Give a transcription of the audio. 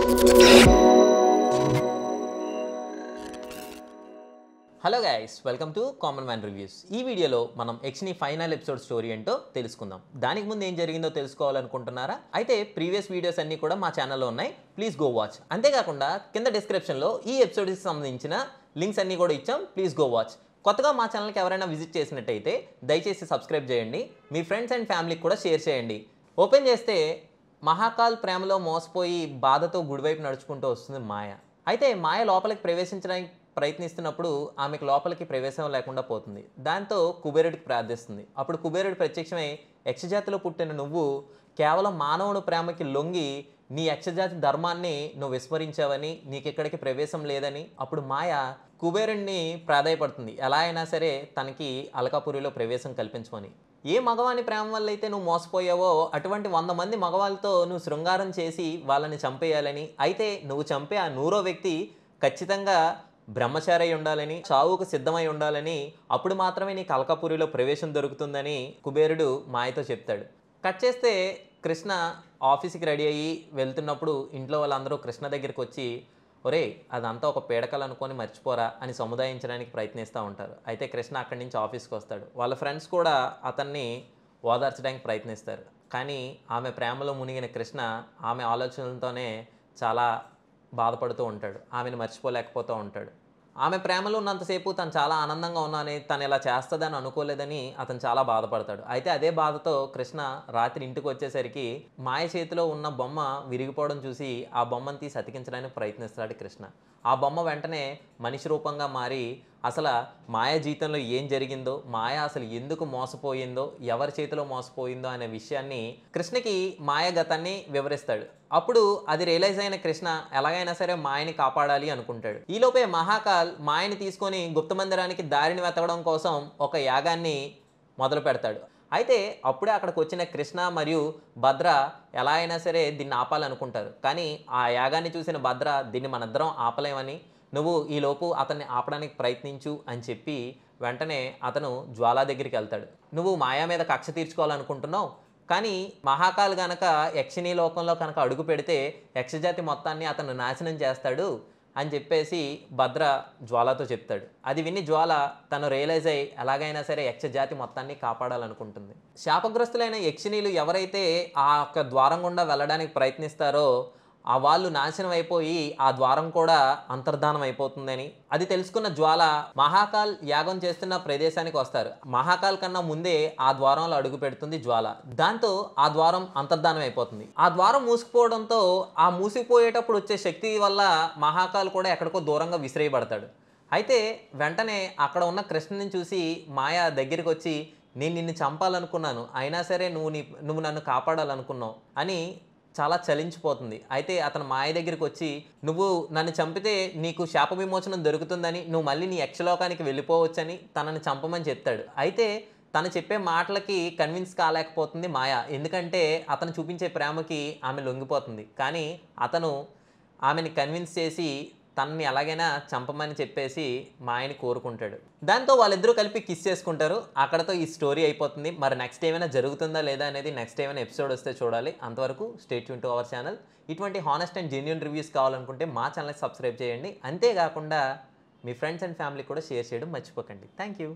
Hello guys, welcome to common man reviews. ఈ వీడియోలో మనం యక్షిని ఫైనల్ ఎపిసోడ్ స్టోరీ ఏంటో తెలుసుకుందాం. దానికి ముందు ఏం జరిగిందో తెలుసుకోవాలనుకుంటున్నారా? అయితే ప్రీవియస్ వీడియోస్ అన్నీ కూడా మా ఛానల్లో ఉన్నాయి, ప్లీజ్ గో వాచ్. అంతేకాకుండా కింద డిస్క్రిప్షన్లో ఈ ఎపిసోడ్కి సంబంధించిన లింక్స్ అన్నీ కూడా ఇచ్చాం, ప్లీజ్ గో వాచ్. కొత్తగా మా ఛానల్కి ఎవరైనా విజిట్ చేసినట్టయితే దయచేసి సబ్స్క్రైబ్ చేయండి, మీ ఫ్రెండ్స్ అండ్ ఫ్యామిలీకి కూడా షేర్ చేయండి. ఓపెన్ చేస్తే మహాకాల్ ప్రేమలో మోసపోయి బాధతో గుడివైపు నడుచుకుంటూ వస్తుంది మాయ. అయితే మాయ లోపలికి ప్రవేశించడానికి ప్రయత్నిస్తున్నప్పుడు ఆమెకు లోపలికి ప్రవేశం లేకుండా పోతుంది. దాంతో కుబేరుడికి ప్రార్థిస్తుంది. అప్పుడు కుబేరుడు ప్రత్యక్షమై, యక్షజాతిలో పుట్టిన నువ్వు కేవలం మానవుని ప్రేమకి లొంగి నీ యక్షజాతి ధర్మాన్ని నువ్వు విస్మరించావని, నీకెక్కడికి ప్రవేశం లేదని. అప్పుడు మాయ కుబేరుడిని ప్రాధాయపడుతుంది, ఎలా అయినా సరే తనకి అలకాపురిలో ప్రవేశం కల్పించమని. ఏ మగవాని ప్రేమ వల్ల అయితే నువ్వు మోసపోయావో అటువంటి 100 మంది మగవాళ్ళతో నువ్వు శృంగారం చేసి వాళ్ళని చంపేయాలని, అయితే నువ్వు చంపే ఆ 100వ వ్యక్తి ఖచ్చితంగా బ్రహ్మచారి ఉండాలని, చావుకు సిద్ధమై ఉండాలని, అప్పుడు మాత్రమే నీకు అల్కాపురిలో ప్రవేశం దొరుకుతుందని కుబేరుడు మాయతో చెప్తాడు. కట్ చేస్తే కృష్ణ ఆఫీస్కి రెడీ అయ్యి వెళ్తున్నప్పుడు ఇంట్లో వాళ్ళందరూ కృష్ణ దగ్గరికి వచ్చి, ఒరే అదంతా ఒక పీడకలు అనుకొని మర్చిపోరా అని సముదాయించడానికి ప్రయత్నిస్తూ ఉంటారు. అయితే కృష్ణ అక్కడి నుంచి ఆఫీస్కి వస్తాడు. వాళ్ళ ఫ్రెండ్స్ కూడా అతన్ని ఓదార్చడానికి ప్రయత్నిస్తారు. కానీ ఆమె ప్రేమలో మునిగిన కృష్ణ ఆమె ఆలోచనలతోనే చాలా బాధపడుతూ ఉంటాడు, ఆమెను మర్చిపోలేకపోతూ ఉంటాడు. ఆమె ప్రేమలో ఉన్నంతసేపు తను చాలా ఆనందంగా ఉన్నానని, తను ఇలా చేస్తుందని అనుకోలేదని అతను చాలా బాధపడతాడు. అయితే అదే బాధతో కృష్ణ రాత్రి ఇంటికి వచ్చేసరికి మాయ చేతిలో ఉన్న బొమ్మ విరిగిపోవడం చూసి ఆ బొమ్మను తీసి అతికించడానికి ప్రయత్నిస్తాడు కృష్ణ. ఆ బొమ్మ వెంటనే మనిషి రూపంగా మారి అసలు మాయ జీవితంలో ఏం జరిగిందో, మాయ అసలు ఎందుకు మోసపోయిందో, ఎవరి చేతిలో మోసపోయిందో అనే విషయాన్ని కృష్ణకి మాయ గతాన్ని వివరిస్తాడు. అప్పుడు అది రియలైజ్ అయిన కృష్ణ ఎలాగైనా సరే మాయని కాపాడాలి అనుకుంటాడు. ఈలోపే మహాకాల్ మాయని తీసుకొని గుప్త మందిరానికి దారిని వెతకడం కోసం ఒక యాగాన్ని మొదలు పెడతాడు. అయితే అప్పుడే అక్కడికి వచ్చిన కృష్ణ మరియు భద్ర ఎలా అయినా సరే దీన్ని ఆపాలనుకుంటారు. కానీ ఆ యాగాన్ని చూసిన భద్ర, దీన్ని మనిద్దరం ఆపలేమని, నువ్వు ఈలోపు అతన్ని ఆపడానికి ప్రయత్నించు అని చెప్పి వెంటనే అతను జ్వాల దగ్గరికి వెళ్తాడు. నువ్వు మాయా మీద కక్ష తీర్చుకోవాలనుకుంటున్నావు, కానీ మహాకాల్ గనక యక్షిణీ లోకంలో కనుక అడుగు పెడితే యక్షజాతి మొత్తాన్ని అతను నాశనం చేస్తాడు అని చెప్పేసి భద్ర జ్వాలతో చెప్తాడు. అది విని జ్వాల తను రియలైజ్ అయ్యి ఎలాగైనా సరే యక్షజాతి మొత్తాన్ని కాపాడాలనుకుంటుంది. శాపగ్రస్తులైన యక్షిణీలు ఎవరైతే ఆ యొక్క ద్వారం గుండా వెళ్ళడానికి ప్రయత్నిస్తారో ఆ వాళ్ళు నాశనం అయిపోయి ఆ ద్వారం కూడా అంతర్ధానం అయిపోతుందని అది తెలుసుకున్న జ్వాల మహాకాల్ యాగం చేస్తున్న ప్రదేశానికి వస్తారు. మహాకాల్ కన్నా ముందే ఆ ద్వారంలో అడుగు పెడుతుంది జ్వాల. దాంతో ఆ ద్వారం అంతర్ధానం అయిపోతుంది. ఆ ద్వారం మూసుకుపోవడంతో ఆ మూసిపోయేటప్పుడు వచ్చే శక్తి వల్ల మహాకాల్ కూడా ఎక్కడికో దూరంగా విసిరేయబడతాడు. అయితే వెంటనే అక్కడ ఉన్న కృష్ణని చూసి మాయ దగ్గరికి వచ్చి, నేను నిన్ను చంపాలనుకున్నాను, అయినా సరే నువ్వు నన్ను కాపాడాలనుకున్నావు అని చాలా చలించిపోతుంది. అయితే అతను మాయ దగ్గరికి వచ్చి, నువ్వు నన్ను చంపితే నీకు శాప విమోచనం దొరుకుతుందని, నువ్వు మళ్ళీ నీ యక్షలోకానికి వెళ్ళిపోవచ్చని తనని చంపమని చెప్తాడు. అయితే తను చెప్పే మాటలకి కన్విన్స్ కాలేకపోతుంది మాయ, ఎందుకంటే అతను చూపించే ప్రేమకి ఆమె లొంగిపోతుంది. కానీ అతను ఆమెని కన్విన్స్ చేసి తనని ఎలాగైనా చంపమని చెప్పేసి మాయని కోరుకుంటాడు. దాంతో వాళ్ళిద్దరూ కలిపి కిస్ చేసుకుంటారు. అక్కడతో ఈ స్టోరీ అయిపోతుంది. మరి నెక్స్ట్ ఏమైనా జరుగుతుందా లేదా అనేది నెక్స్ట్ ఏమైనా ఎపిసోడ్ వస్తే చూడాలి. అంతవరకు stay tune to our channel. ఇటువంటి హానెస్ట్ అండ్ జెన్యూన్ రివ్యూస్ కావాలనుకుంటే మా ఛానల్ని సబ్స్క్రైబ్ చేయండి. అంతేకాకుండా మీ ఫ్రెండ్స్ అండ్ ఫ్యామిలీ కూడా షేర్ చేయడం మర్చిపోకండి. Thank you.